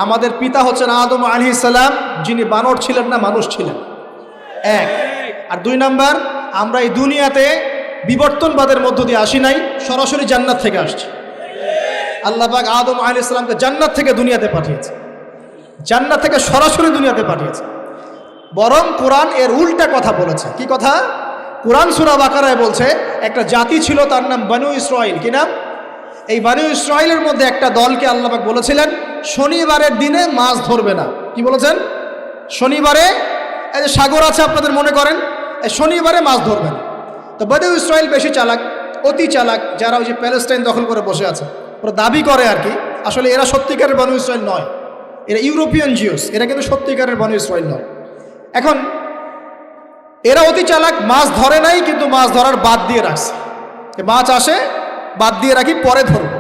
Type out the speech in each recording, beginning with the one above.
আমাদের পিতা হচ্ছেন আদম আলাইহিস সালাম, যিনি বানর ছিলেন না, মানুষ ছিলেন। এক। আর 2 নাম্বার, আমরা এই দুনিয়াতে বিবর্তনবাদের মধ্য দিয়ে আসি নাই, সরাসরি জান্নাত থেকে আসছি। আল্লাহ পাক আদম আলাইহিস সালামকে জান্নাত থেকে দুনিয়াতে পাঠিয়েছে, জান্নাত থেকে সরাসরি দুনিয়াতে পাঠিয়েছে। বরং কোরআন এর উল্টা কথা বলেছে। কি কথা? কোরআন সূরা বাকারায় বলছে একটা জাতি ছিল, তার নাম বনু ইসরাইল। কি নাম? এই বনু ইসরাইলের মধ্যে একটা দলকে আল্লাহ পাক বলেছিলেন শনিবারের দিনে মাছ ধরবে না। কি বলেছেন? শনিবারে, এই যে সাগর আছে আপনাদের মনে করেন, এই শনিবারে মাছ ধরবে না। তো বনু ইসরাইল বেশি চালাক, অতি চালাক, যারা ওই যে প্যালেস্টাইন দখল করে বসে আছে, ওরা দাবি করে আর কি, আসলে এরা সত্যিকারের বনু ইসরাইল নয়, এরা ইউরোপিয়ান জিউস, এরা কিন্তু সত্যিকারের বনু ইসরাইল নয়। এখন এরা অতি চালাক, মাছ ধরে নাই, কিন্তু মাছ ধরার বাদ দিয়ে রাখছে। মাছ আসে, বাদ দিয়ে রাখি, পরে ধরব।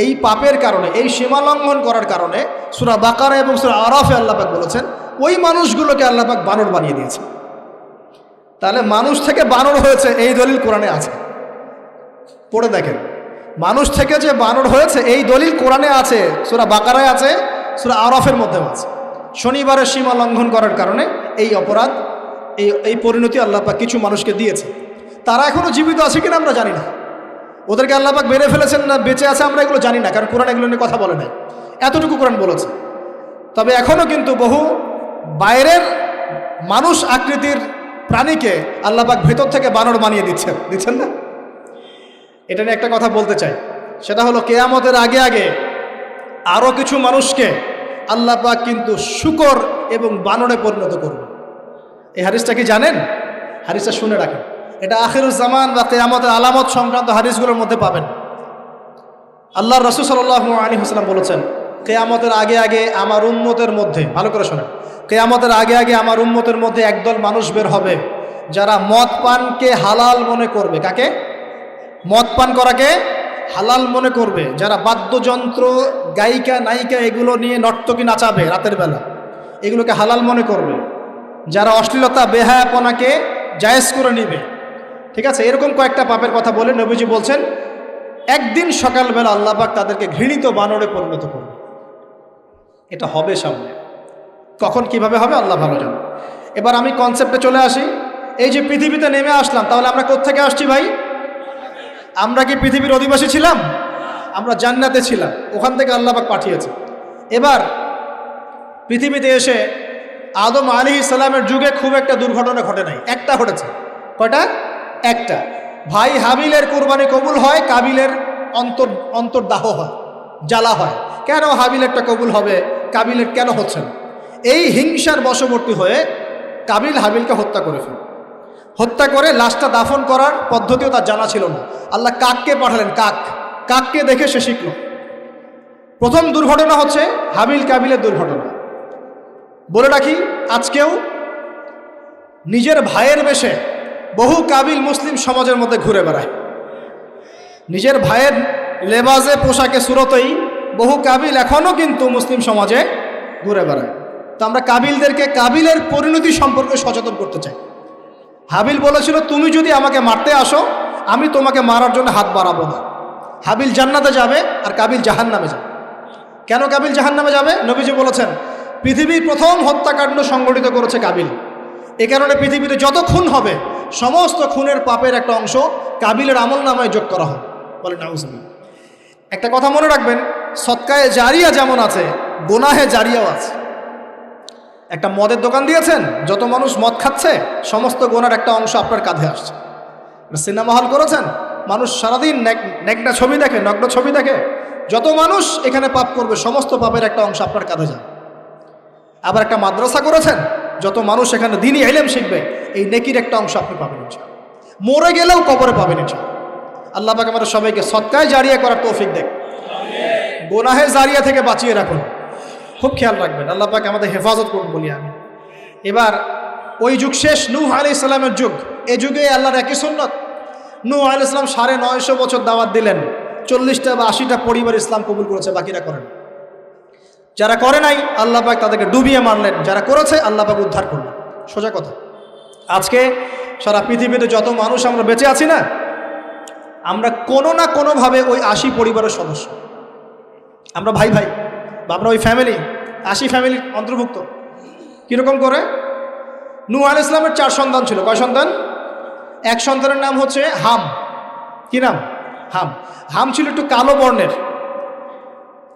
এই পাপের কারণে, এই সীমা লঙ্ঘন করার কারণে সূরা বাকারা এবং সূরা আরাফে আল্লাহ পাক বলেছেন ওই মানুষগুলোকে আল্লাহ পাক বানর বানিয়ে দিয়েছে। তাহলে মানুষ থেকে বানর হয়েছে এই দলিল কোরআনে আছে, পড়ে দেখেন। মানুষ থেকে যে বানর হয়েছে এই দলিল কোরআনে আছে, সূরা বাকারায় আছে, সূরা আরাফের মধ্যেও আছে। শনিবারের সীমা লঙ্ঘন করার কারণে এই অপরাধ, এই পরিণতি আল্লাহ পাক কিছু মানুষকে দিয়েছে। তারা এখনো জীবিত আছে কিনা আমরা জানি না, ওদেরকে আল্লাহ পাক মেরে ফেলেছেন না বেঁচে আছে আমরা এগুলো জানি না, কারণ কোরআন এগুলো নিয়ে কথা বলে নাই। এতটুকু কোরআন বলেছে। তবে এখনও কিন্তু বহু বাইরের মানুষ আকৃতির প্রাণীকে আল্লাহ পাক ভেতর থেকে বানর বানিয়ে দিচ্ছেন না। এটা নিয়ে একটা কথা বলতে চাই, সেটা হলো কিয়ামতের আগে আগে আরও কিছু মানুষকে আল্লাহ পাক কিন্তু শূকর এবং বানরে পরিণত করবে। এই হাদিসটা কি জানেন? হাদিসটা শুনে রাখেন, এটা আখিরুজ জামান বা কিয়ামতের আলামত সংক্রান্ত হাদিসগুলোর মধ্যে পাবেন। আল্লাহর রাসূল সাল্লাল্লাহু আলাইহি ওয়াসাল্লাম বলেছেন কিয়ামতের আগে আগে আমার উম্মতের মধ্যে, ভালো করে শোনেন, কিয়ামতের আগে আগে আমার উম্মতের মধ্যে একদল মানুষ বের হবে যারা মদ পানকে হালাল মনে করবে। কাকে? মদ পান করাকে হালাল মনে করবে। যারা বাদ্যযন্ত্র, গায়িকা, নায়িকা এগুলো নিয়ে নর্তকী নাচাবে রাতের বেলা, এগুলোকে হালাল মনে করবে। যারা অশ্লীলতা, বেহায়াপনাকে জায়েজ করে নিবে। ঠিক আছে, এরকম কয়েকটা পাপের কথা বলে নবীজি বলছেন একদিন সকালবেলা আল্লাহ পাক তাদেরকে ঘৃণিত বানরে পরিণত করবে। এটা হবে সামনে, কখন কিভাবে হবে আল্লাহ ভালো জানে। এবার আমি কনসেপ্টে চলে আসি। এই যে পৃথিবীতে নেমে আসলাম, তাহলে আমরা কোত্থেকে আসছি ভাই? আমরা কি পৃথিবীর অধিবাসী ছিলাম? আমরা জান্নাতে ছিলাম, ওখান থেকে আল্লাহ পাক পাঠিয়েছে। এবার পৃথিবীতে এসে আদম আলাইহিস সালামের যুগে খুব একটা দুর্ঘটনা ঘটে নাই, একটা ঘটেছে। কয়টা? একটা। ভাই হাবিলের কুরবানি কবুল হয়, কাবিলের অন্তর্দাহ হয়, জ্বালা হয়। কেন হাবিলেরটা কবুল হবে, কাবিলের কেন হচ্ছে না? এই হিংসার বশবর্তী হয়ে কাবিল হাবিলকে হত্যা করে ফেলে। হত্যা করে লাশটা দাফন করার পদ্ধতিও তার জানা ছিল না। আল্লাহ কাককে পাঠালেন, কাককে দেখে সে শিখল। প্রথম দুর্ঘটনা হচ্ছে হাবিল কাবিলের দুর্ঘটনা। বলে রাখি, আজকেও নিজের ভাইয়ের বেশে বহু কাবিল মুসলিম সমাজের মধ্যে ঘুরে বেড়ায়। নিজের ভাইয়ের লেবাসে, পোশাকে, সুরতেই বহু কাবিল এখনও কিন্তু মুসলিম সমাজে ঘুরে বেড়ায়। তো আমরা কাবিলদেরকে কাবিলের পরিণতি সম্পর্কে সচেতন করতে চাই। হাবিল বলেছিল তুমি যদি আমাকে মারতে আসো, আমি তোমাকে মারার জন্য হাত বাড়াবো না। হাবিল জান্নাতে যাবে আর কাবিল জাহান্নামে যাবে। কেন কাবিল জাহান্নামে যাবে? নবীজি বলেছেন পৃথিবীর প্রথম হত্যাকাণ্ড সংগঠিত করেছে কাবিল। এ কারণে পৃথিবীতে যত খুন হবে সমস্ত খুনের পাপের একটা অংশ কাবিলের আমল নামায় যোগ করা হবে। বলে নাউজুবিল্লাহ। একটা কথা মনে রাখবেন, সদকায়ে জারিয়া যেমন আছে, গুনাহে জারিয়াও আছে। একটা মদের দোকান দিয়েছেন, যত মানুষ মদ খাচ্ছে সমস্ত গুনার একটা অংশ আপনার কাঁধে আসছে। সিনেমা হল করেছেন, মানুষ সারাদিন নেকড়া ছবি দেখে, নগ্ন ছবি দেখে, যত মানুষ এখানে পাপ করবে সমস্ত পাপের একটা অংশ আপনার কাঁধে যাবে। আবার একটা মাদ্রাসা করেছেন, যত মানুষ এখানে দ্বীনি ইলম শিখবে এই নেকির একটা অংশ আপনি পাবেন ইনশাআল্লাহ। মরে গেলেও কবরে পাবেন ইনশাআল্লাহ। আল্লাহ পাক আমাদের সবাইকে সদকায়ে জারিয়া করার তৌফিক দেন, গুনাহে জারিয়া থেকে বাঁচিয়ে রাখুন। খুব খেয়াল রাখবেন, আল্লাহ পাক আমাদের হেফাজত করুন বলি আমি। এবার ওই যুগ শেষ, নূহ আলাইহিস সালামের যুগ। এই যুগে আল্লাহর একই সুন্নত। নূহ আলাইহিস সালাম 950 বছর দাওয়াত দিলেন, 40টা বা 80টা পরিবার ইসলাম কবুল করেছে, বাকিরা করেন। যারা করে নাই আল্লাহ পাক তাদেরকে ডুবিয়ে মারলেন, যারা করেছে আল্লাহ পাক উদ্ধার করলেন। সোজা কথা, আজকে সারা পৃথিবীতে যত মানুষ আমরা বেঁচে আছি না, আমরা কোনো না কোনোভাবে ওই 80 পরিবারের সদস্য। আমরা ভাই ভাই বা আমরা ওই ফ্যামিলি, 80 ফ্যামিলির অন্তর্ভুক্ত। কীরকম করে? নূহ আলাইহিস সালামের 4 সন্তান ছিল। কয় সন্তান? এক সন্তানের নাম হচ্ছে হাম। কি নাম? হাম। হাম ছিল একটু কালো বর্ণের।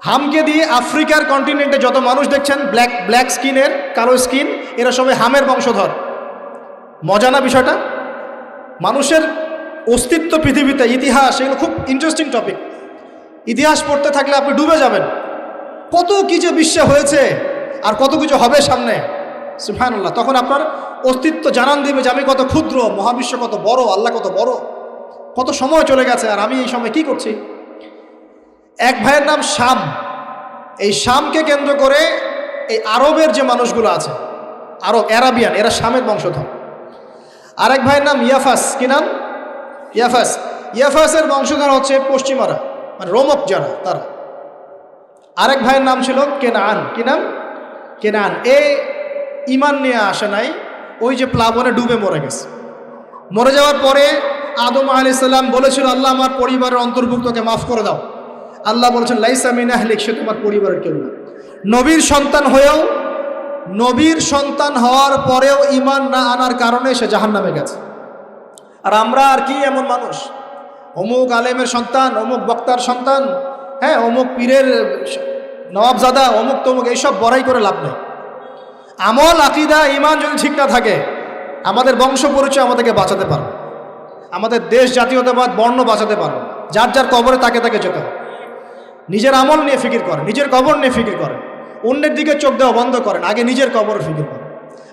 হামকে দিয়ে আফ্রিকার কন্টিনেন্টে যত মানুষ দেখছেন ব্ল্যাক স্কিনের, কালো স্কিন, এরা সবাই হামের বংশধর। মজা না বিষয়টা? মানুষের অস্তিত্ব পৃথিবীতে, ইতিহাস, এগুলো খুব ইন্টারেস্টিং টপিক। ইতিহাস পড়তে থাকলে আপনি ডুবে যাবেন। কত কি যে বিশ্বে হয়েছে আর কত কিছু হবে সামনে, সুবহানাল্লাহ। তখন আপনার অস্তিত্ব জানান দিবে যে আমি কত ক্ষুদ্র, মহাবিশ্ব কত বড়, আল্লাহ কত বড়, কত সময় চলে গেছে আর আমি এই সময় কি করছি। এক ভাইয়ের নাম শাম। এই শামকে কেন্দ্র করে এই আরবের যে মানুষগুলো আছে, আরব, অ্যারাবিয়ান, এরা শামের বংশধর। আরেক ভাইয়ের নাম ইয়াফাস। কি নাম? ইয়াফাস। ইয়াফাসের বংশধর হচ্ছে পশ্চিমারা, মানে রোমক যারা, তারা। আরেক ভাইয়ের নাম ছিল কেনান। কি নাম? কেনান। এ ইমান নিয়ে আসে নাই, ওই যে প্লাবনে ডুবে মরে গেছে। মরে যাওয়ার পরে আদম আলাইহিস সালাম বলেছিল, আল্লাহ আমার পরিবারের অন্তর্ভুক্তকে মাফ করে দাও। আল্লাহ বলেছেন, লাইসা মিন আহলিক, সে তোমার পরিবারের কেউ না। নবীর সন্তান হয়েও, নবীর সন্তান হওয়ার পরেও ইমান না আনার কারণে সে জাহান্নামে গেছে। আর আমরা আর কি এমন মানুষ, অমুক আলেমের সন্তান, অমুক বক্তার সন্তান, হ্যাঁ, অমুক পীরের নবাবজাদা, অমুক তমুক, এইসব বড়াই করে লাভ নেই। আমল, আকীদা, ইমান যদি ঠিক না থাকে, আমাদের বংশ পরিচয় আমাদেরকে বাঁচাতে পারবে, আমাদের দেশ, জাতীয়তাবাদ, বর্ণ বাঁচাতে পারবে। যার যার কবরে তাকে তাকে যেতে হবে। নিজের আমল নিয়ে ফিকির করেন, নিজের কবর নিয়ে ফিকির করেন, অন্যের দিকে চোখ দেওয়া বন্ধ করেন, আগে নিজের কবর ফিকির করেন।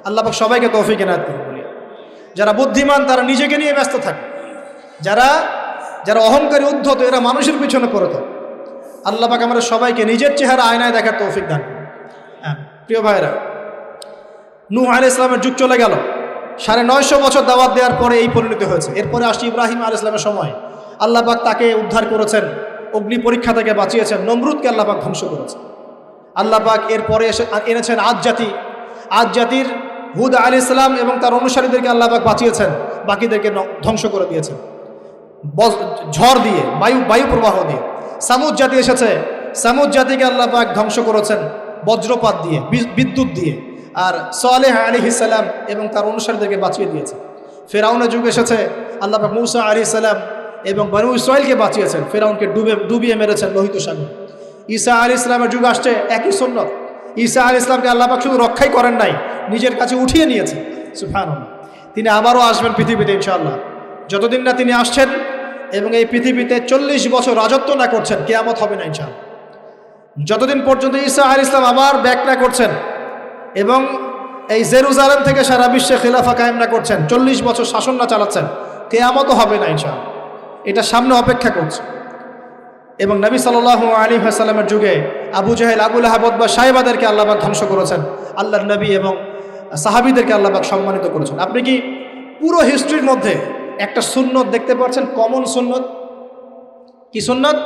আল্লাহ পাক সবাইকে তৌফিক এনায়েত করুন বলি। যারা বুদ্ধিমান তারা নিজেকে নিয়ে ব্যস্ত থাকে, যারা অহংকারী, উদ্ধত, এরা মানুষের পিছনে পড়ে থাকে। আল্লাহ পাক আমরা সবাইকে নিজের চেহারা আয়নায় দেখার তৌফিক দান করুন। হ্যাঁ প্রিয় ভাইরা, নূহ আলাইহিস সালামের যুগ চলে গেল। 950 বছর দাওয়াত দেওয়ার পরে এই পরিণতি হয়েছে। এরপরে আসছে ইব্রাহিম আলাইহিস সালামের সময়। আল্লাহ পাক তাকে উদ্ধার করেছেন, অগ্নি পরীক্ষা থেকে বাঁচিয়েছেন, নমরুদকে আল্লাহ পাক ধ্বংস করেছেন। আল্লাহ পাক এরপরে এনেছেন আদ জাতি। আদ জাতির হুদ আলাইহিস সালাম এবং তার অনুসারীদেরকে আল্লাহ পাক বাঁচিয়েছেন, বাকিদেরকে ধ্বংস করে দিয়েছেন ঝড় দিয়ে, বায়ু প্রবাহ দিয়ে। সামুদ জাতি এসেছে, সামুদ জাতিকে আল্লাহ পাক ধ্বংস করেছেন বজ্রপাত দিয়ে, বিদ্যুৎ দিয়ে। আর সালেহ আলাইহিস সালাম এবং তার অনুসারীদেরকে বাঁচিয়ে দিয়েছে। ফেরাউনের যুগ এসেছে, আল্লাহ পাক মূসা আলাইহিস সালাম এবং বনু ইসরাইলকে বাঁচিয়েছেন, ফেরাউনকে ডুবিয়ে মেরেছেন লোহিত সাগর। ঈসা আলাইহিস সালামের যুগ আসছে, একই সুন্নাত। ঈসা আলাইহিস সালামকে আল্লাহ পাক শুধু রক্ষাই করেন নাই, নিজের কাছে উঠিয়ে নিয়েছেন। সুবহানাল্লাহ। তিনি আবারও আসবেন পৃথিবীতে ইনশাআল্লাহ। যতদিন না তিনি আসছেন এবং এই পৃথিবীতে 40 বছর রাজত্ব না করছেন, কিয়ামত হবে না ইনশাআল্লাহ। যতদিন পর্যন্ত ঈসা আলাইহিস সালাম আবার ব্যাক না করছেন এবং এই জেরুজালেম থেকে সারা বিশ্বে খিলাফা কায়েম না করছেন, 40 বছর শাসন না চালাচ্ছেন, কিয়ামতও হবে না ইনশাআল্লাহ। এটা সামনে অপেক্ষা করছে। এবং নবী সাল্লাল্লাহু আলাইহি ওয়াসাল্লামের যুগে আবু জাহেল, আবু লাহাব বা সাহেবাদেরকে আল্লাহ পাক ধ্বংস করেছেন, আল্লাহর নবী এবং সাহাবীদেরকে আল্লাহ পাক সম্মানিত করেছেন। আপনি কি পুরো হিস্ট্রির মধ্যে একটা সুন্নত দেখতে পাচ্ছেন, কমন সুন্নত? কি সুন্নত?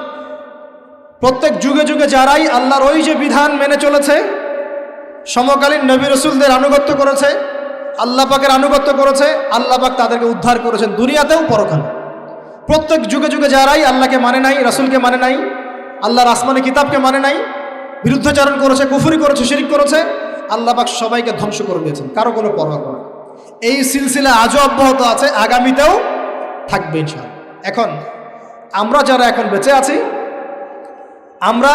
প্রত্যেক যুগে যুগে যারাই আল্লাহর ওই যে বিধান মেনে চলেছে, সমকালীন নবী রাসূলদের আনুগত্য করেছে, আল্লাহ পাকের আনুগত্য করেছে, আল্লাহ পাক তাদেরকে উদ্ধার করেছেন দুনিয়াতেও পরকালে। প্রত্যেক যুগে যুগে যারাই আল্লাহকে মানে নাই, রাসূলকে মানে নাই, আল্লাহর আসমানি কিতাবকে মানে নাই, বিরুদ্ধাচরণ করেছে, কুফরি করেছে, শিরক করেছে, আল্লাহ পাক সবাইকে ধ্বংস করে দিয়েছেন, কারো কোনো পরোয়া করে। এই সিলসিলা আজও অব্যাহত আছে, আগামীতেও থাকবে ইনশাআল্লাহ। এখন আমরা যারা এখন বেঁচে আছি, আমরা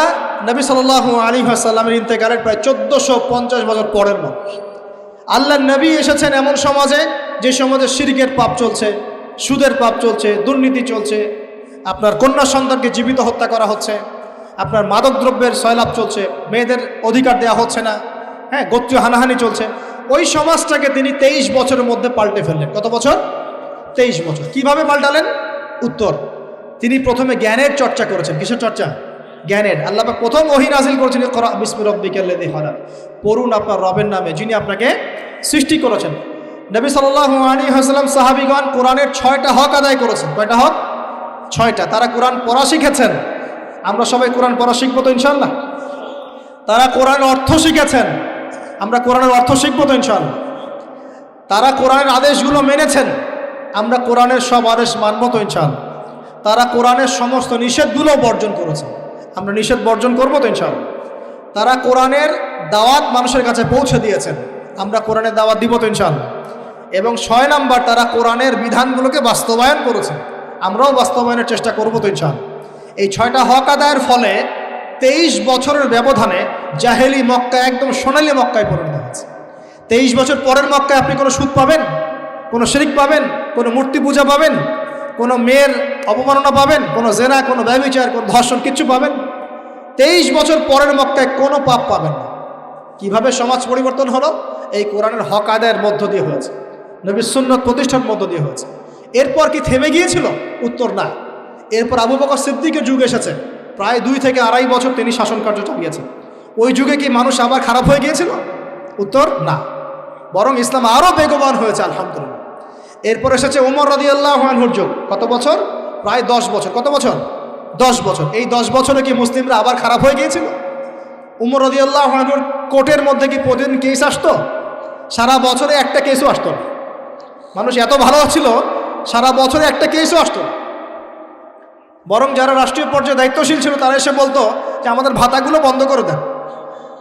নবী সাল্লাল্লাহু আলাইহি ওয়াসাল্লামের ইন্তেকালের প্রায় 1450 বছর পরের মানুষ। আল্লাহর নবী এসেছেন এমন সমাজে, যে সমাজে শিরকের পাপ চলছে, সুদের পাপ চলছে, দুর্নীতি চলছে, আপনার কন্যা সন্তানকে জীবিত হত্যা করা হচ্ছে, আপনার মাদক দ্রব্যের সয়লাভ চলছে, মেয়েদের অধিকার দেওয়া হচ্ছে না, হ্যাঁ, গোত্রীয় হানাহানি চলছে। ওই সমাজটাকে তিনি 23 বছরের মধ্যে পাল্টে ফেললেন। কত বছর? 23 বছর। কিভাবে পাল্টালেন? উত্তর, তিনি প্রথমে জ্ঞানের চর্চা করেছেন। কিসের চর্চা? জ্ঞানের। আল্লাহ পাক প্রথম ওহী নাযিল করেছেন, ইকরা বিসমি রাব্বিকাল্লাযী খালাক, পড়ুন আপনার রবের নামে যিনি আপনাকে সৃষ্টি করেছেন। নবী সাল্লাল্লাহু আলাইহি ওয়াসাল্লাম, সাহাবীগণ কোরআনের 6টা হক আদায় করেছেন। কয়টা হক? 6টা। তারা কোরআন পড়া শিখেছেন। আমরা সবাই কোরআন পড়া শিখবো তো ইনশাআল্লাহ? তারা কোরআনের অর্থ শিখেছেন। আমরা কোরআনের অর্থ শিখবো তো ইনশাআল্লাহ? তারা কোরআনের আদেশগুলো মেনেছেন। আমরা কোরআনের সব আদেশ মানবো তো ইনশাআল্লাহ? তারা কোরআনের সমস্ত নিষেধগুলো বর্জন করেছেন। আমরা নিষেধ বর্জন করবো তো ইনশাআল্লাহ? তারা কোরআনের দাওয়াত মানুষের কাছে পৌঁছে দিয়েছেন। আমরা কোরআনের দাওয়াত দিব তো ইনশাআল্লাহ। এবং 6 নাম্বার, তারা কোরআনের বিধানগুলোকে বাস্তবায়ন করেছেন। আমরাও বাস্তবায়নের চেষ্টা করব তো ইনশাআল্লাহ। এই 6টা হক আদায়ের ফলে 23 বছরের ব্যবধানে জাহেলি মক্কা একদম সোনালী মক্কায় পরিণত হয়েছে। 23 বছর পরের মক্কায় আপনি কোনো সুদ পাবেন, কোনো শিরক পাবেন, কোনো মূর্তি পূজা পাবেন, কোনো মেয়ের অপমাননা পাবেন, কোনো জেনা, কোনো ব্যভিচার, কোনো ধর্ষণ, কিচ্ছু পাবেন? 23 বছর পরের মক্কায় কোনো পাপ পাবেন না। কিভাবে সমাজ পরিবর্তন হলো? এই কোরআনের হক আদায়ের মধ্য দিয়ে হয়েছে, নবীর সুন্নাত প্রতিষ্ঠার মধ্য দিয়ে হয়েছে। এরপর কি থেমে গিয়েছিল? উত্তর না। এরপর আবু বকর সিদ্দিকের যুগ এসেছে, প্রায় 2 থেকে আড়াই বছর তিনি শাসন কার্য চালিয়েছেন। ওই যুগে কি মানুষ আবার খারাপ হয়ে গিয়েছিল? উত্তর না, বরং ইসলাম আরও বেগবান হয়েছে আলহামদুলিল্লাহ। এরপর এসেছে ওমর রাদিয়াল্লাহু আনহুর যুগ। কত বছর? প্রায় 10 বছর। কত বছর? 10 বছর। এই 10 বছরে কি মুসলিমরা আবার খারাপ হয়ে গিয়েছিল? ওমর রাদিয়াল্লাহু আনহুর কোর্টের মধ্যে কি প্রতিদিন কেস আসতো? সারা বছরে একটা কেসও আসতো না। মানুষ এত ভালো ছিল, সারা বছরে একটা কেসও আসতো না। বরং যারা রাষ্ট্রীয় পর্যায়ে দায়িত্বশীল ছিল তারা এসে বলতো যে আমাদের ভাতাগুলো বন্ধ করে দেন,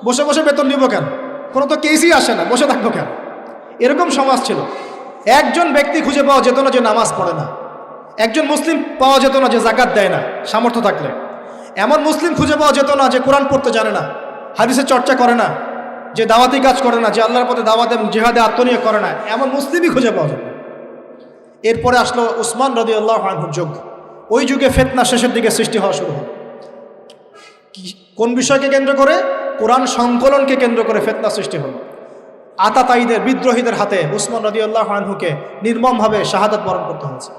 বসে বসে বেতন নিব কেন, কোনো তো কেসই আসে না, বসে থাকবো কেন? এরকম সমাজ ছিল। একজন ব্যক্তি খুঁজে পাওয়া যেত না যে নামাজ পড়ে না, একজন মুসলিম পাওয়া যেত না যে জাকাত দেয় না সামর্থ্য থাকলে, এমন মুসলিম খুঁজে পাওয়া যেত না যে কোরআন পড়তে জানে না, হাদিসের চর্চা করে না, যে দাওয়াতি কাজ করে না, যে আল্লাহর পথে দাওয়াত এবং জিহাদে আত্মনিয়োগ করে না, এমন মুসলিমই খুঁজে পাওয়া যেত। এরপরে আসলো উসমান রাদিয়াল্লাহু আনহুর যুগ। ওই যুগে ফিতনা শেষের দিকে সৃষ্টি হওয়া শুরু হল। কোন বিষয়কে কেন্দ্র করে? কোরআন সংকলনকে কেন্দ্র করে ফিতনা সৃষ্টি হল। আতাতায়ীদের, বিদ্রোহীদের হাতে উসমান রাদিয়াল্লাহু আনহুকে নির্মমভাবে শাহাদাত বরণ করতে হয়েছে।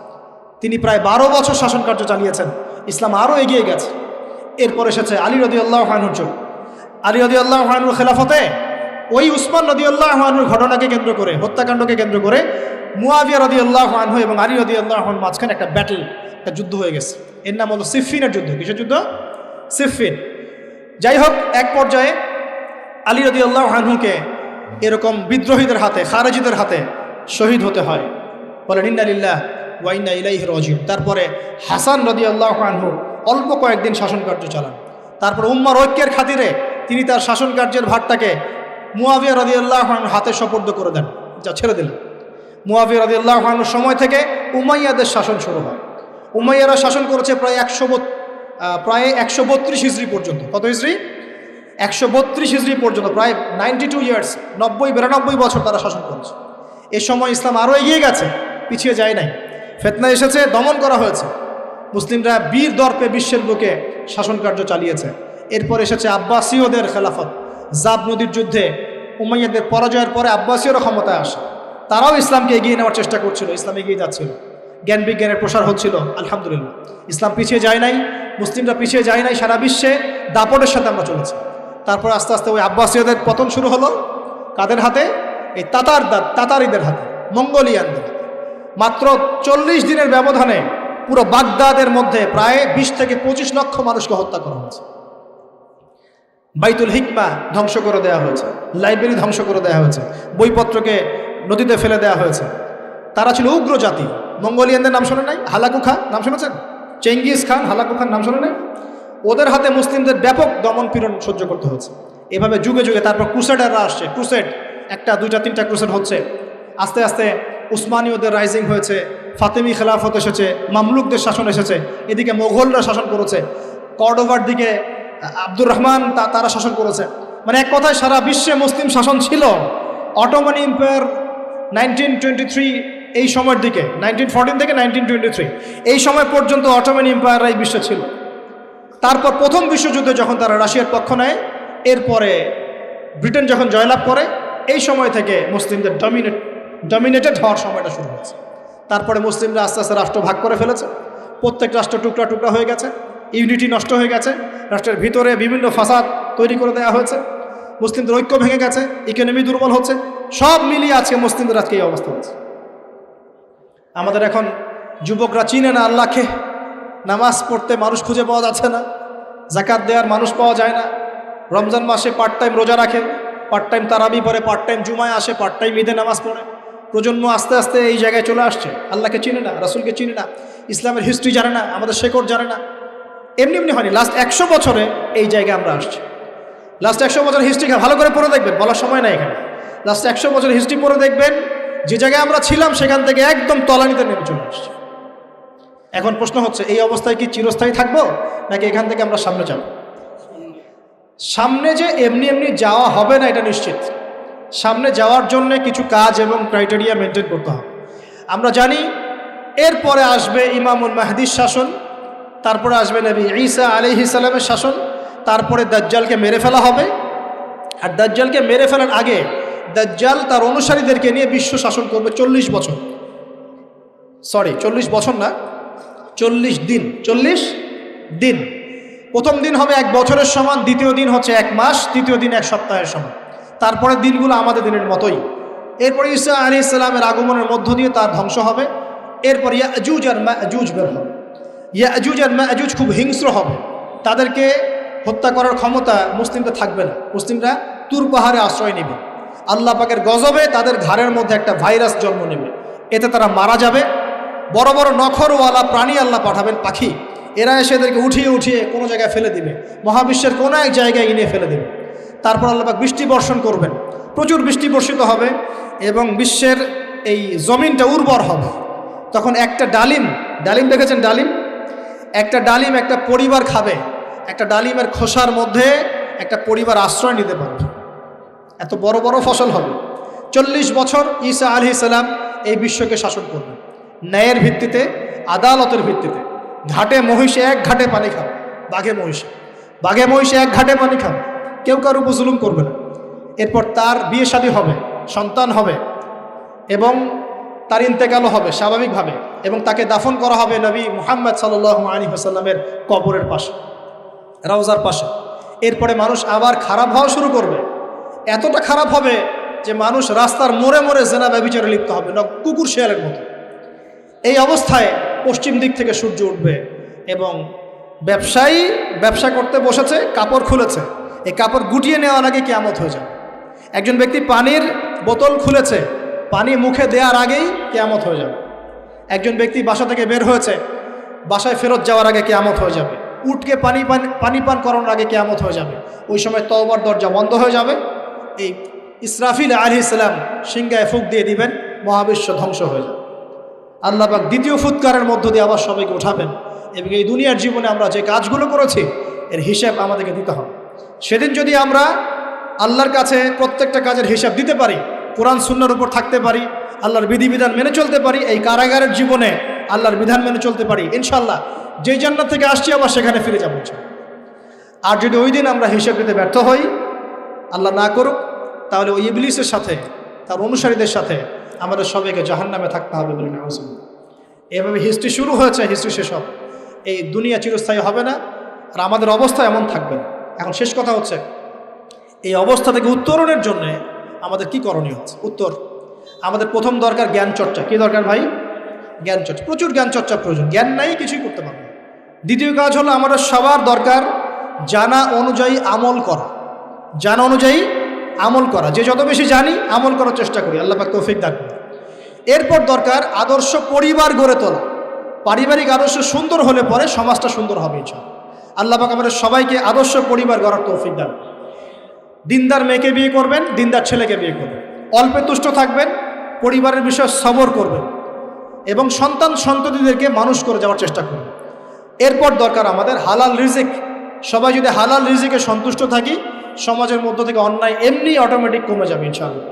তিনি প্রায় 12 বছর শাসন কার্য চালিয়েছেন। ইসলাম আরও এগিয়ে গেছে। এরপর এসেছে আলী রাদিয়াল্লাহু আনহুর যুগ। আলী রাদিয়াল্লাহু আনহুর খেলাফতে ওই উসমান রাদিয়াল্লাহু আনহুর ঘটনাকে কেন্দ্র করে, হত্যাকাণ্ডকে কেন্দ্র করে মুয়াবিয়া রাদিয়াল্লাহু আনহু এবং আলী রাদিয়াল্লাহু আনহুর মাঝখানে একটা ব্যাটল, একটা যুদ্ধ হয়ে গেছে। এর নাম হলো সিফফিনের যুদ্ধ। কিসের যুদ্ধ? সিফফিন। যাই হোক, এক পর্যায়ে আলী রাদিয়াল্লাহু আনহুকে এরকম বিদ্রোহীদের হাতে, খারেজিদের হাতে শহীদ হতে হয়। বলেন ইন্না লিল্লাহি ওয়া ইন্না ইলাইহি রাজিউন। তারপরে হাসান রাদিয়াল্লাহু আনহু অল্প কয়েকদিন শাসন কার্য চালান। তারপর উম্মার ঐক্যের খাতিরে তিনি তার শাসন কার্যের ভারটাকে মুয়াবিয়া রাদিয়াল্লাহু আনহুর হাতে সোপর্দ করে দেন, যা ছেড়ে দিলেন। মুয়াবিয়া রাদিয়াল্লাহু আনহুর সময় থেকে উমাইয়াদের শাসন শুরু হয়। উমাইয়ারা শাসন করেছে প্রায় 132 হিজরি পর্যন্ত। কত হিজরি? 132 হিজরি পর্যন্ত, প্রায় 92 ইয়ার্স, 90-92 বছর তারা শাসন করেছে। এ সময় ইসলাম আরও এগিয়ে গেছে, পিছিয়ে যায় নাই। ফিতনা এসেছে, দমন করা হয়েছে। মুসলিমরা বীর দর্পে বিশ্বের বুকে শাসন কার্য চালিয়েছে। এরপর এসেছে আব্বাসীয়দের খেলাফত। জাব নদীর যুদ্ধে উমাইয়াদের পরাজয়ের পরে আব্বাসীয়রা ক্ষমতায় আসে। তারাও ইসলামকে এগিয়ে নেওয়ার চেষ্টা করছিল, ইসলাম এগিয়ে যাচ্ছিল, জ্ঞান বিজ্ঞানের প্রসার হচ্ছিল। আলহামদুলিল্লাহ, ইসলাম পিছিয়ে যায় নাই, মুসলিমরা পিছিয়ে যায় নাই। সারা বিশ্বে দাপটের সাথে আমরা চলেছি। তারপর আস্তে আস্তে ওই আব্বাসীয়দের পতন শুরু হলো। কাদের হাতে? এই তাতারিদের হাতে, মঙ্গোলিয়ানদের হাতে। মাত্র 40 দিনের ব্যবধানে পুরো বাগদাদের মধ্যে প্রায় 20 থেকে 25 লক্ষ মানুষকে হত্যা করা হয়েছে। বাইতুল হিকমা ধ্বংস করে দেওয়া হয়েছে, লাইব্রেরি ধ্বংস করে দেওয়া হয়েছে, বইপত্রকে নদীতে ফেলে দেওয়া হয়েছে। তারা ছিল উগ্র জাতি। মঙ্গোলিয়ানদের নাম শোনে নাই? হালাকু খান নাম শুনেছেন? চেঙ্গিস খান, হালাকু খান নাম শোনে নাই? ওদের হাতে মুসলিমদের ব্যাপক দমন পীড়ন সহ্য করতে হয়েছে। এভাবে যুগে যুগে তারপর ক্রুসেডাররা আসছে। ক্রুসেড 1টা 2টা 3টা ক্রুসেড হচ্ছে। আস্তে আস্তে উসমানীয়দের রাইজিং হয়েছে, ফাতেমি খেলাফত এসেছে, মামলুকদের শাসন এসেছে, এদিকে মোগলরা শাসন করেছে, কর্ডোভার দিকে আব্দুর রহমান তারা শাসন করেছে। মানে এক কথায় সারা বিশ্বে মুসলিম শাসন ছিল। অটোমান এম্পায়ার 1923 এই সময়ের দিকে, 1914 থেকে 1923 এই সময় পর্যন্ত অটোমান এম্পায়াররাই বিশ্বে ছিল। তারপর প্রথম বিশ্বযুদ্ধে যখন তারা রাশিয়ার পক্ষ নেয়, এরপরে ব্রিটেন যখন জয়লাভ করে, এই সময় থেকে মুসলিমদের ডমিনেটেড হওয়ার সময়টা শুরু হয়েছে। তারপরে মুসলিমরা আস্তে আস্তে রাষ্ট্র ভাগ করে ফেলেছে। প্রত্যেক রাষ্ট্র টুকরা টুকরা হয়ে গেছে, ইউনিটি নষ্ট হয়ে গেছে, রাষ্ট্রের ভিতরে বিভিন্ন ফাসাদ তৈরি করে দেওয়া হয়েছে, মুসলিমদের ঐক্য ভেঙে গেছে, ইকোনমি দুর্বল হচ্ছে। সব মিলিয়ে আজকে মুসলিমদের আজকে এই অবস্থা হচ্ছে। আমাদের এখন যুবকরা চিনে না আল্লাহকে, নামাজ পড়তে মানুষ খুঁজে পাওয়া যাচ্ছে না, জাকাত দেওয়ার মানুষ পাওয়া যায় না। রমজান মাসে পার্ট টাইম রোজা রাখে, পার্ট টাইম তারাবি পড়ে, পার্ট টাইম জুমায় আসে, পার্ট টাইম ঈদে নামাজ পড়ে। প্রজন্ম আস্তে আস্তে এই জায়গায় চলে আসছে। আল্লাহকে চিনে না, রাসূলকে চিনে না, ইসলামের হিস্ট্রি জানে না, আমাদের শেকড় জানে না। এমনি এমনি হয়নি, লাস্ট 100 বছরে এই জায়গায় আমরা আসছি। লাস্ট 100 বছর হিস্ট্রি ভালো করে পড়ে দেখবেন, বলার সময় নাই এখানে। লাস্ট 100 বছর হিস্ট্রি পড়ে দেখবেন যে জায়গায় আমরা ছিলাম সেখান থেকে একদম তলানিতে নেমে চলে আসছি। এখন প্রশ্ন হচ্ছে, এই অবস্থায় কি চিরস্থায়ী থাকবো, নাকি এখান থেকে আমরা সামনে যাব? সামনে যে এমনি এমনি যাওয়া হবে না এটা নিশ্চিত। সামনে যাওয়ার জন্য কিছু কাজ এবং ক্রাইটেরিয়া মেনটেন করতে হবে। আমরা জানি এরপরে আসবে ইমামুল মাহদির শাসন, তারপরে আসবে নবী ঈসা আলাইহিস সালামের শাসন, তারপরে দাজ্জালকে মেরে ফেলা হবে। আর দাজ্জালকে মেরে ফেলার আগে দাজ্জাল তার অনুসারীদেরকে নিয়ে বিশ্ব শাসন করবে 40 বছর। 40 বছর না, 40 দিন। 40 দিন। প্রথম দিন হবে 1 বছরের সমান, দ্বিতীয় দিন হচ্ছে 1 মাস, তৃতীয় দিন 1 সপ্তাহের সমান। তারপরে দিনগুলো আমাদের দিনের মতোই। এরপর ঈসা আলাইহিস সালামের আগমনের মধ্য দিয়ে তার ধ্বংস হবে। এরপর ইয়াজুজ আর মাজুজ বের হবে। ইয়াজুজ আর মাজুজ খুব হিংস্র হবে, তাদেরকে হত্যা করার ক্ষমতা মুসলিমরা থাকবে না। মুসলিমরা তুর পাহাড়ে আশ্রয় নেবে। আল্লাহ পাকের গজবে তাদের ঘাড়ের মধ্যে একটা ভাইরাস জন্ম নেবে, এতে তারা মারা যাবে। বড় বড় নখরওয়ালা প্রাণী আল্লাহ পাঠাবেন, পাখি, এরা এসে এদেরকে উঠিয়ে উঠিয়ে কোনো জায়গায় ফেলে দিবে, মহাবিশ্বের কোনো এক জায়গায় এনে ফেলে দেবে। তারপর আল্লাহ পাক বৃষ্টি বর্ষণ করবেন, প্রচুর বৃষ্টি বর্ষিত হবে এবং বিশ্বের এই জমিনটা উর্বর হবে। তখন একটা ডালিম দেখেছেন ডালিম? একটা ডালিম একটা পরিবার খাবে। একটা ডালিমের খোসার মধ্যে একটা পরিবার আশ্রয় নিতে পারবে। এত বড় বড় ফসল হবে। 40 বছর ঈসা আলাইহিস সালাম এই বিশ্বকে শাসন করবে ন্যায়ের ভিত্তিতে, আদালতের ভিত্তিতে। ঘাটে মহিষে 1 ঘাটে পানি খাবে, বাঘে মহিষে 1 ঘাটে পানি খাবে, কেউ কারো উপর জুলুম করবে না। এরপর তার বিয়ে শাদী হবে, সন্তান হবে এবং তার ইন্তেকালও হবে স্বাভাবিকভাবে, এবং তাকে দাফন করা হবে নবী মুহাম্মদ সাল্লাল্লাহু আলাইহি ওয়াসাল্লামের কবরের পাশে, রওজার পাশে। এরপরে মানুষ আবার খারাপ হওয়া শুরু করবে। এতটা খারাপ হবে যে মানুষ রাস্তার মোড়ে মোড়ে জেনা ব্যভিচারে লিপ্ত হবে, না কুকুর শেয়ালের মতো। এই অবস্থায় পশ্চিম দিক থেকে সূর্য উঠবে এবং ব্যবসায়ী ব্যবসা করতে বসেছে, কাপড় খুলেছে, এই কাপড় গুটিয়ে নেওয়ার আগে কিয়ামত হয়ে যাবে। একজন ব্যক্তি পানির বোতল খুলেছে, পানি মুখে দেওয়ার আগেই কিয়ামত হয়ে যাবে। একজন ব্যক্তি বাসা থেকে বের হয়েছে, বাসায় ফেরত যাওয়ার আগে কিয়ামত হয়ে যাবে। উটকে পানি পান করানোর আগে কিয়ামত হয়ে যাবে। ওই সময় তওবার দরজা বন্ধ হয়ে যাবে। এই ইসরাফিল আলাইহিস সালাম সিংহায় ফুঁক দিয়ে দিবেন, মহাবিশ্ব ধ্বংস হয়ে যাবে। আল্লাহ পাক দ্বিতীয় ফুৎকারের মধ্য দিয়ে আবার সবাইকে উঠাবেন এবং এই দুনিয়ার জীবনে আমরা যে কাজগুলো করেছি এর হিসাব আমাদেরকে দিতে হবে। সেদিন যদি আমরা আল্লাহর কাছে প্রত্যেকটা কাজের হিসাব দিতে পারি, কোরআন সুন্নাহর উপর থাকতে পারি, আল্লাহর বিধিবিধান মেনে চলতে পারি, এই কারাগারের জীবনে আল্লাহর বিধান মেনে চলতে পারি, ইনশাল্লাহ যেই জান্নাত থেকে আসছি আবার সেখানে ফিরে যাবো। আর যদি ওই দিন আমরা হিসাব দিতে ব্যর্থ হই, আল্লাহ না করুক, তাহলে ওই ইবলিসের সাথে, তার অনুসারীদের সাথে আমাদের সবাইকে জাহান্নামে থাকতে হবে বলে না। এভাবে হিস্ট্রি শুরু হয়েছে, হিস্ট্রি শেষ হবে। এই দুনিয়া চিরস্থায়ী হবে না, আর আমাদের অবস্থা এমন থাকবে না। এখন শেষ কথা হচ্ছে, এই অবস্থা থেকে উত্তরণের জন্য আমাদের কি করণীয় হচ্ছে? উত্তর, আমাদের প্রথম দরকার জ্ঞান চর্চা। কি দরকার ভাই? জ্ঞান চর্চা। প্রচুর জ্ঞান চর্চা প্রয়োজন, জ্ঞান নাই কিছুই করতে পারবে না। দ্বিতীয় কাজ হলো আমাদের সবার দরকার জানা অনুযায়ী আমল করা। জানা অনুযায়ী আমল করা, যে যত বেশি জানি আমল করার চেষ্টা করি, আল্লাহ পাক তৌফিক দান করুন। এরপর দরকার আদর্শ পরিবার গড়ে তোলা। পারিবারিক আদর্শ সুন্দর হলে পরে সমাজটা সুন্দর হবে ইনশাআল্লাহ। আল্লাহ পাক আমাদের সবাইকে আদর্শ পরিবার গড়ার তৌফিক দান করুন। দিনদার মেয়েকে বিয়ে করবেন, দিনদার ছেলেকে বিয়ে করবেন, অল্পে তুষ্ট থাকবেন, পরিবারের বিষয়ে সবর করবেন এবং সন্ততিদেরকে মানুষ করে যাওয়ার চেষ্টা করবেন। এরপর দরকার আমাদের হালাল রিজিক। সবাই যদি হালাল রিজিকে সন্তুষ্ট থাকি, সমাজের মধ্য থেকে অন্যায় এমনি অটোমেটিক কমে যাবে ইনশাআল্লাহ।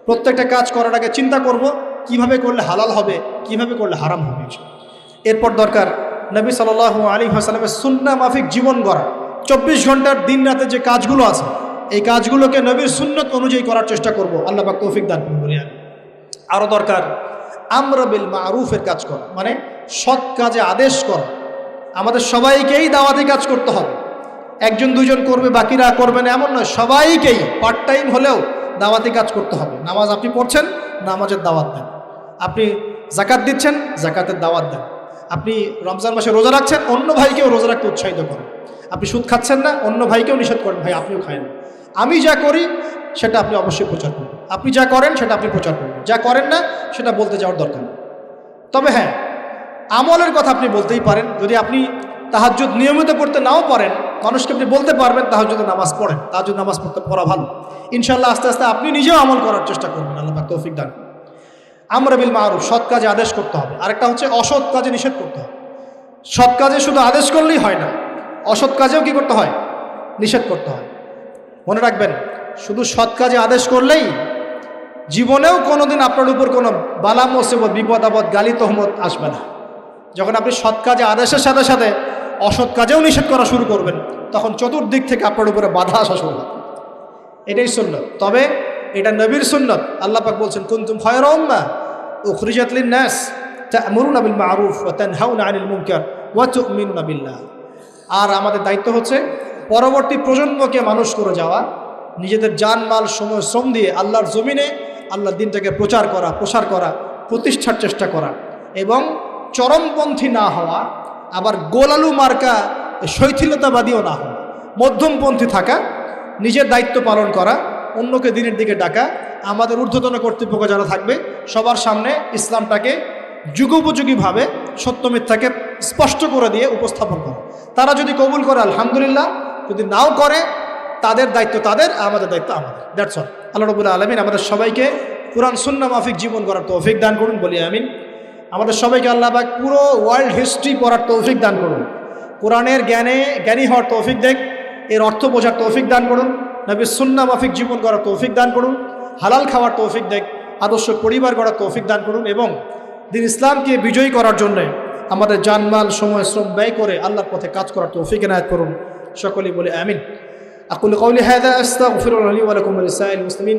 প্রত্যেকটা কাজ করার আগে চিন্তা করব কিভাবে করলে হালাল হবে, কিভাবে করলে হারাম হবে। এরপর দরকার নবী সাল্লাল্লাহু আলাইহি ওয়াসাল্লামের সুন্নাহ মাফিক জীবন গড়া। 24 ঘন্টার দিন রাতে যে কাজগুলো আছে, এই কাজগুলোকে নবীর সুন্নত অনুযায়ী করার চেষ্টা করব, আল্লাহ পাক তৌফিক দান করুন বলি। আরও দরকার আমর বিল মারুফের কাজ করা, মানে সৎ কাজে আদেশ করা। আমাদের সবাইকেই দাওয়াতি কাজ করতে হবে। একজন দুজন করবে, বাকিরা করবে না এমন নয়, সবাইকেই পার্ট টাইম হলেও দাওয়াতি কাজ করতে হবে। নামাজ আপনি পড়ছেন, নামাজের দাওয়াত দেন। আপনি জাকাত দিচ্ছেন, জাকাতের দাওয়াত দেন। আপনি রমজান মাসে রোজা রাখছেন, অন্য ভাইকেও রোজা রাখতে উৎসাহিত করেন। আপনি সুদ খাচ্ছেন না, অন্য ভাইকেও নিষেধ করেন, ভাই আপনিও খায় না। আমি যা করি সেটা আপনি অবশ্যই প্রচার করবেন, আপনি যা করেন সেটা আপনি প্রচার করবেন, যা করেন না সেটা বলতে যাওয়ার দরকার নেই। তবে হ্যাঁ, আমলের কথা আপনি বলতেই পারেন। যদি আপনি তাহাজ্জুদ নিয়মিত পড়তে নাও পারেন, মানুষকে আপনি বলতে পারবেন তাহাজ্জুদ নামাজ পড়েন, তাহাজ্জুদ নামাজ পড়া ভালো। ইনশাআল্লাহ আস্তে আস্তে আপনি নিজেও আমল করার চেষ্টা করবেন, আল্লাহ পাক তৌফিক দান। আমর বিল মারুফ, সৎ কাজে আদেশ করতে হবে। আরেকটা হচ্ছে অসৎ কাজে নিষেধ করতে হবে। সৎ কাজে শুধু আদেশ করলেই হয় না, অসৎ কাজেও কি করতে হয়? নিষেধ করতে হয়। মনে রাখবেন, শুধু সৎ কাজে আদেশ করলেই জীবনেও কোনোদিন আপনার উপর কোনো বালা মুসিবত, বিপদ আপদ, গালি তহমত আসবে না। যখন আপনি সৎ কাজে আদেশের সাথে সাথে অসৎ কাজেও নিষেধ করা শুরু করবেন, তখন চতুর্দিক থেকে আপনার উপরে বাধা আসা শুরু হবে। এটাই সুন্নত। তবে এটা নবীর সুন্নত। আল্লাহ পাক বলছেন, কুনতুম খায়রা উম্মাহ উখরিজাত লিন-নাস তা'মুরুনা বিল মা'রুফ ওয়া তানহাউনা আনিল মুনকার ওয়া তু'মিনুনা বিল্লাহ। আর আমাদের দায়িত্ব হচ্ছে পরবর্তী প্রজন্মকে মানুষ করে যাওয়া, নিজেদের জানমাল সময় শ্রম দিয়ে আল্লাহর জমিনে আল্লাহর দিনটাকে প্রচার করা, প্রসার করা, প্রতিষ্ঠার চেষ্টা করা, এবং চরমপন্থী না হওয়া, আবার গোলালু মার্কা শৈথিলতাবাদীও না হওয়া, মধ্যমপন্থী থাকা, নিজের দায়িত্ব পালন করা, অন্যকে দিনের দিকে ডাকা, আমাদের ঊর্ধ্বতন কর্তৃপক্ষ যারা থাকবে সবার সামনে ইসলামটাকে যুগোপযোগীভাবে সত্য মিথ্যাকে স্পষ্ট করে দিয়ে উপস্থাপন করা। তারা যদি কবুল করে আলহামদুলিল্লাহ, যদি নাও করে তাদের দায়িত্ব তাদের, আমাদের দায়িত্ব আমাদের। That's all. আল্লাহ রাব্বুল আলামিন আমাদের সবাইকে কুরআন সুন্নাহ মাফিক জীবন করার তৌফিক দান করুন, বলি আমিন। আমাদের সবাইকে আল্লাহ পাক পুরো ওয়ার্ল্ড হিস্ট্রি পড়ার তৌফিক দান করুন, কোরআনের জ্ঞানী হওয়ার তৌফিক দেখ, এর অর্থ বোঝার তৌফিক দান করুন, নবীর সুন্নাহ মাফিক জীবন করার তৌফিক দান করুন, হালাল খাওয়ার তৌফিক দেখ, আদর্শ পরিবার গড়ার তৌফিক দান করুন, এবং দিন ইসলামকে বিজয়ী করার জন্য আমাদের জানমাল সময় শ্রম ব্যয় করে আল্লাহর পথে কাজ করার তৌফিক এনায়েত করুন। সকলেই বলে আমিন। আকুলু কাওলি হাযা আস্তাগফিরুল্লাহ লি ওয়া লাকুম ওয়া লিসাইরিল মুসলিমিন।